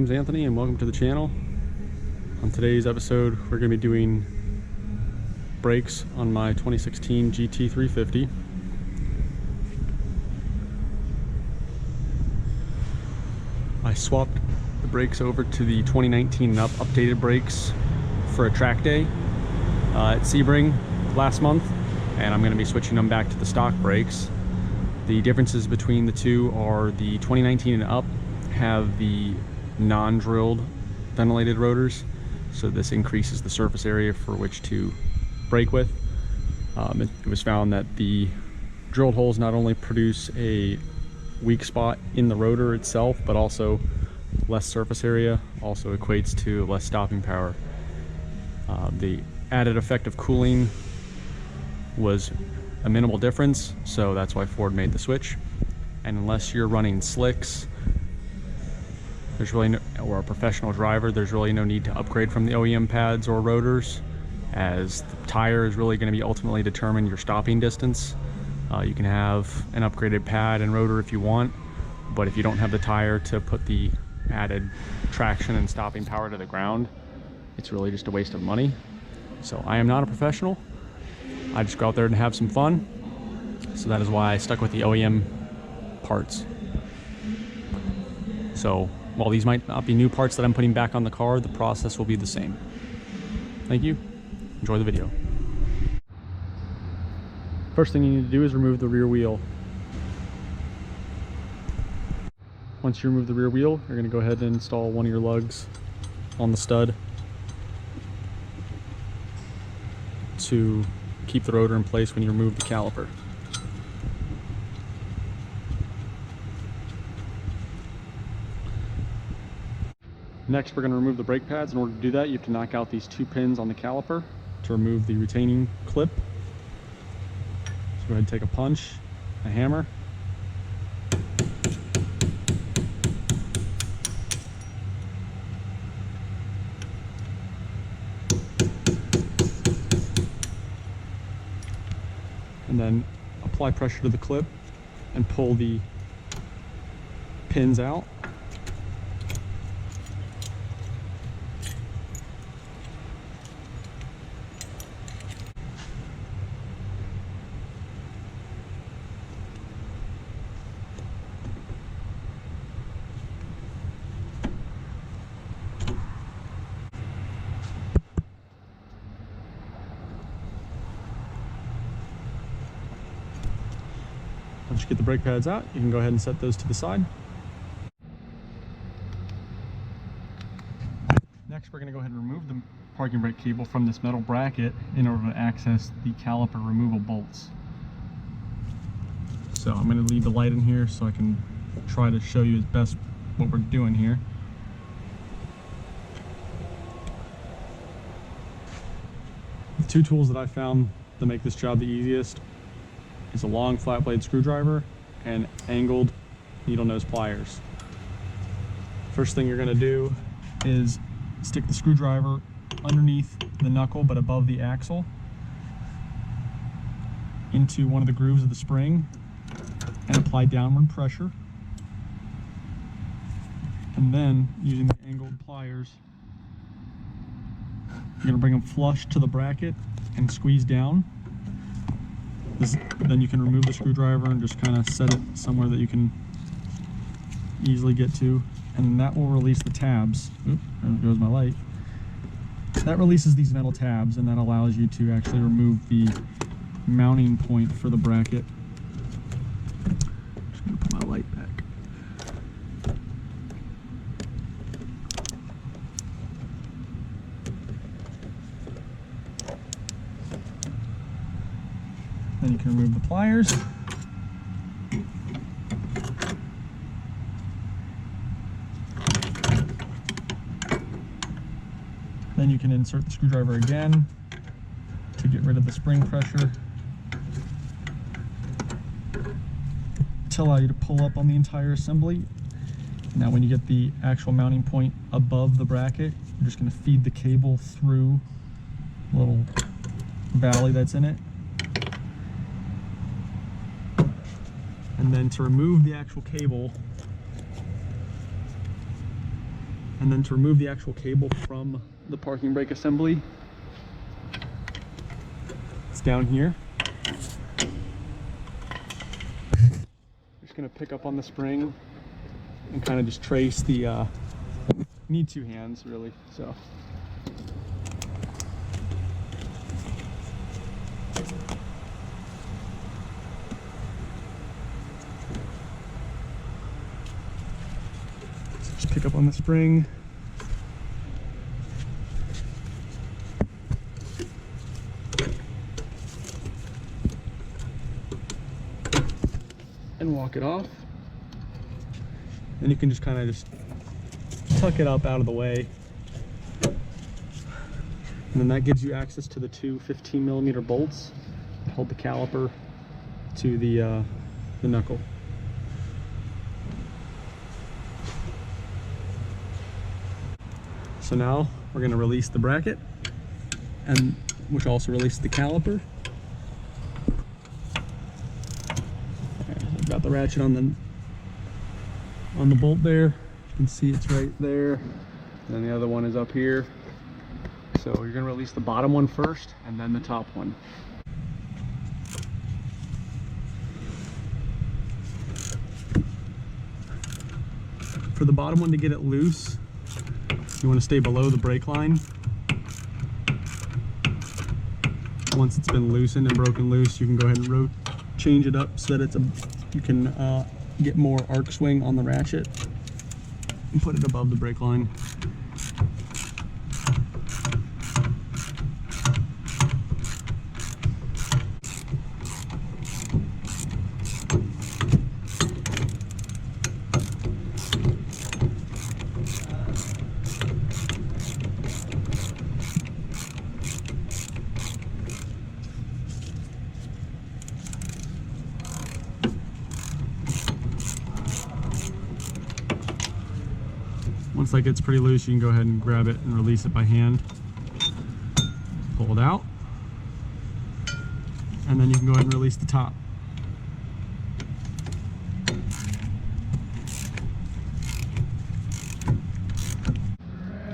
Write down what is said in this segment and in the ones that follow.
name's Anthony and welcome to the channel. On today's episode, we're going to be doing brakes on my 2016 GT350. I swapped the brakes over to the 2019 and up updated brakes for a track day at Sebring last month, and I'm going to be switching them back to the stock brakes. The differences between the two are the 2019 and up have the non-drilled ventilated rotors, so this increases the surface area for which to brake with. It was found that the drilled holes not only produce a weak spot in the rotor itself, but also less surface area also equates to less stopping power. The added effect of cooling was a minimal difference, so that's why Ford made the switch. And unless you're running slicks, there's really no, or a professional driver, there's really no need to upgrade from the OEM pads or rotors, as the tire is really going to be ultimately determine your stopping distance. You can have an upgraded pad and rotor if you want, but if you don't have the tire to put the added traction and stopping power to the ground, it's really just a waste of money. So I am not a professional. I just go out there and have some fun. So that is why I stuck with the OEM parts. So while these might not be new parts that I'm putting back on the car, the process will be the same. Thank you. Enjoy the video. First thing you need to do is remove the rear wheel. Once you remove the rear wheel, you're going to go ahead and install one of your lugs on the stud to keep the rotor in place when you remove the caliper. Next, we're going to remove the brake pads. In order to do that, you have to knock out these two pins on the caliper to remove the retaining clip. So go ahead and take a punch, a hammer. And then apply pressure to the clip and pull the pins out. Once you get the brake pads out, you can go ahead and set those to the side. Next, we're going to go ahead and remove the parking brake cable from this metal bracket in order to access the caliper removal bolts. So I'm going to leave the light in here so I can try to show you as best what we're doing here. The two tools that I found to make this job the easiest is a long flat blade screwdriver and angled needle nose pliers. First thing you're going to do is stick the screwdriver underneath the knuckle but above the axle into one of the grooves of the spring and apply downward pressure. And then using the angled pliers, you're going to bring them flush to the bracket and squeeze down. Then you can remove the screwdriver and just kind of set it somewhere that you can easily get to, and that will release the tabs. Oop, there goes my light. That releases these metal tabs, and that allows you to actually remove the mounting point for the bracket. Just gonna put my light back. Then you can remove the pliers. Then you can insert the screwdriver again to get rid of the spring pressure, to allow you to pull up on the entire assembly. Now when you get the actual mounting point above the bracket, you're just going to feed the cable through a little valley that's in it. And then to remove the actual cable, And then to remove the actual cable from the parking brake assembly, it's down here. Just gonna pick up on the spring and kind of just trace the, need two hands really, so. Just pick up on the spring. And walk it off. Then you can just kind of just tuck it up out of the way. And then that gives you access to the two 15mm bolts to hold the caliper to the knuckle. So now we're going to release the bracket, and which also releases the caliper. I've got the ratchet on the bolt there. You can see it's right there. And then the other one is up here. So you're going to release the bottom one first and then the top one. For the bottom one to get it loose, you want to stay below the brake line. Once it's been loosened and broken loose, you can go ahead and change it up so that you can get more arc swing on the ratchet and put it above the brake line. Once that gets pretty loose, you can go ahead and grab it and release it by hand. Pull it out. And then you can go ahead and release the top.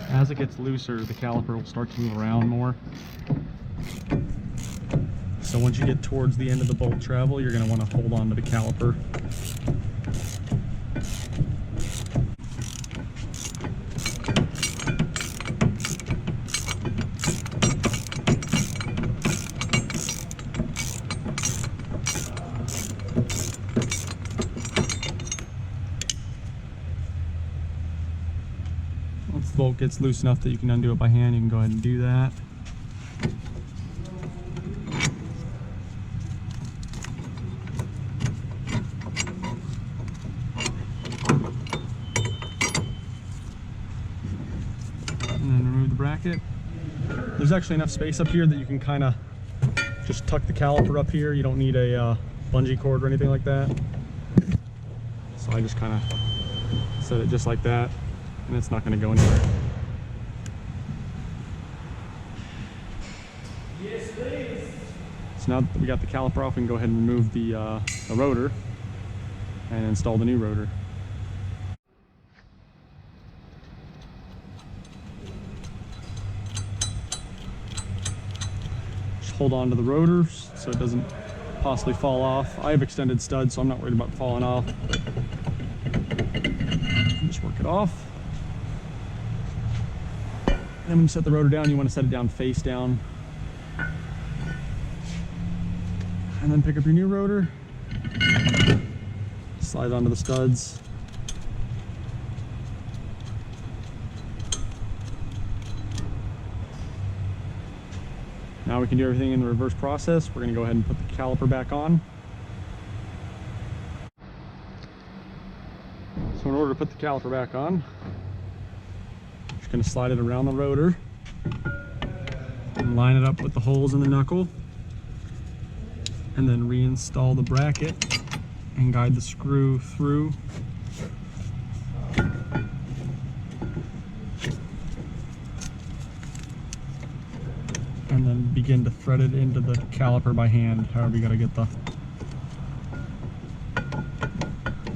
As it gets looser, the caliper will start to move around more. So once you get towards the end of the bolt travel, you're going to want to hold on to the caliper. Once the bolt gets loose enough that you can undo it by hand, you can go ahead and do that. And then remove the bracket. There's actually enough space up here that you can kind of just tuck the caliper up here. You don't need a bungee cord or anything like that. So I just kind of set it just like that, and it's not going to go anywhere. Yes, please. So now that we got the caliper off, we can go ahead and remove the rotor and install the new rotor. Just hold on to the rotors so it doesn't possibly fall off. I have extended studs, so I'm not worried about falling off. Just work it off. And then when you set the rotor down, you want to set it down face down. And then pick up your new rotor, slide it onto the studs. Now we can do everything in the reverse process. We're going to go ahead and put the caliper back on. So in order to put the caliper back on, I'm just going to slide it around the rotor and line it up with the holes in the knuckle, and then reinstall the bracket and guide the screw through. And then begin to thread it into the caliper by hand, however you got to get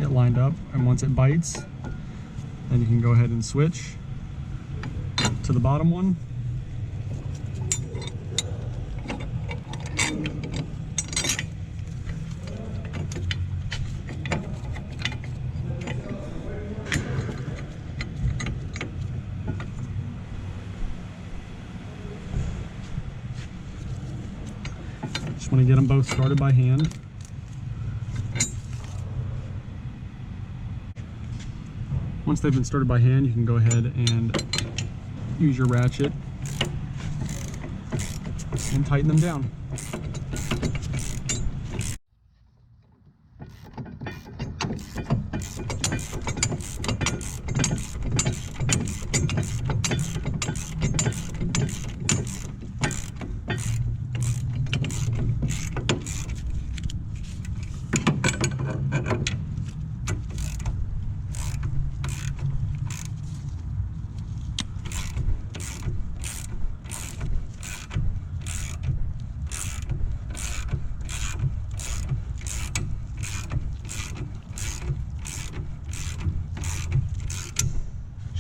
it lined up. And once it bites, then you can go ahead and switch to the bottom one. Just want to get them both started by hand. Once they've been started by hand, you can go ahead and use your ratchet and tighten them down.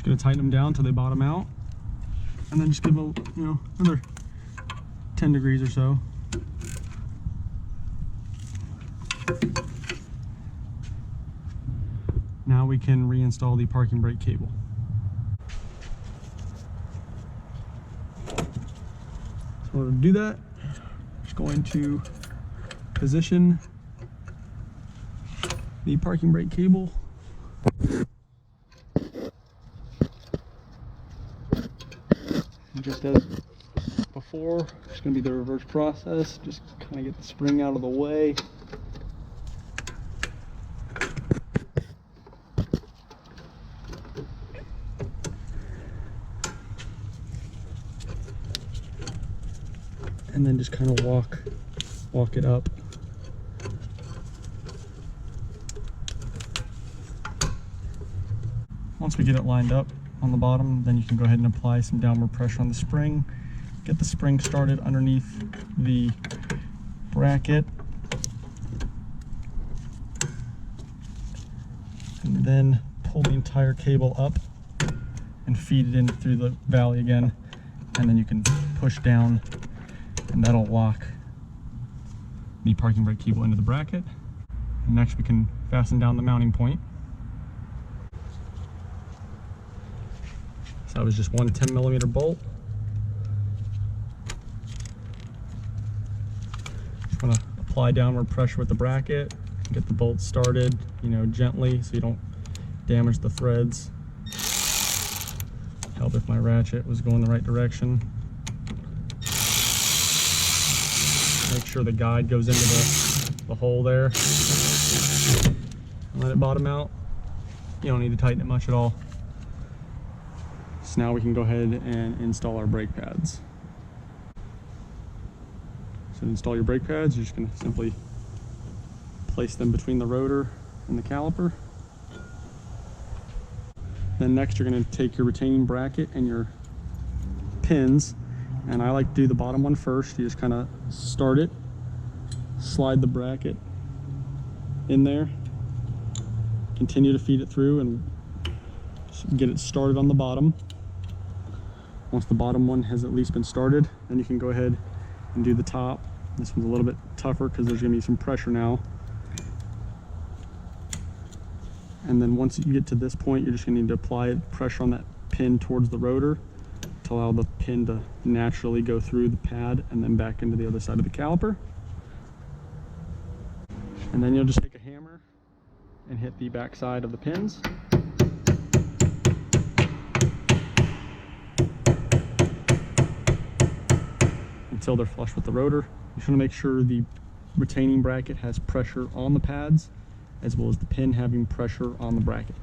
Going to tighten them down until they bottom out, and then just give them, another 10 degrees or so. Now we can reinstall the parking brake cable. So in order to do that, I'm just going to position the parking brake cable just as before. It's going to be the reverse process. Just kind of get the spring out of the way. And then just kind of walk it up. Once we get it lined up on the bottom, then you can go ahead and apply some downward pressure on the spring. Get the spring started underneath the bracket, and then pull the entire cable up and feed it in through the valley again, and then you can push down and that'll lock the parking brake cable into the bracket. And next we can fasten down the mounting point. So that was just one 10mm bolt. Just want to apply downward pressure with the bracket, get the bolt started, gently so you don't damage the threads. Help if my ratchet was going the right direction. Make sure the guide goes into the hole there. Let it bottom out. You don't need to tighten it much at all. So now we can go ahead and install our brake pads. So to install your brake pads, you're just going to simply place them between the rotor and the caliper. Then next you're going to take your retaining bracket and your pins, and I like to do the bottom one first. You just kind of start it, slide the bracket in there, continue to feed it through and get it started on the bottom. Once the bottom one has at least been started, then you can go ahead and do the top. This one's a little bit tougher because there's going to be some pressure now. And then once you get to this point, you're just going to need to apply pressure on that pin towards the rotor to allow the pin to naturally go through the pad and then back into the other side of the caliper. And then you'll just take a hammer and hit the back side of the pins. Until they're flush with the rotor. You just want to make sure the retaining bracket has pressure on the pads as well as the pin having pressure on the bracket.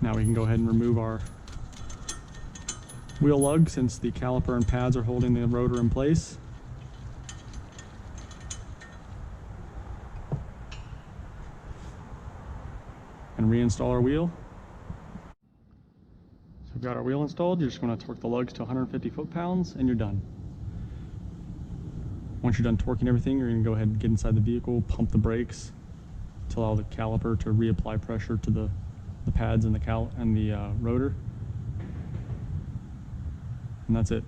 Now we can go ahead and remove our wheel lug since the caliper and pads are holding the rotor in place. And reinstall our wheel. So we've got our wheel installed. You're just going to torque the lugs to 150 foot-pounds and you're done. Once you're done torquing everything, you're going to go ahead and get inside the vehicle, pump the brakes to allow the caliper to reapply pressure to the the pads and the rotor, and that's it.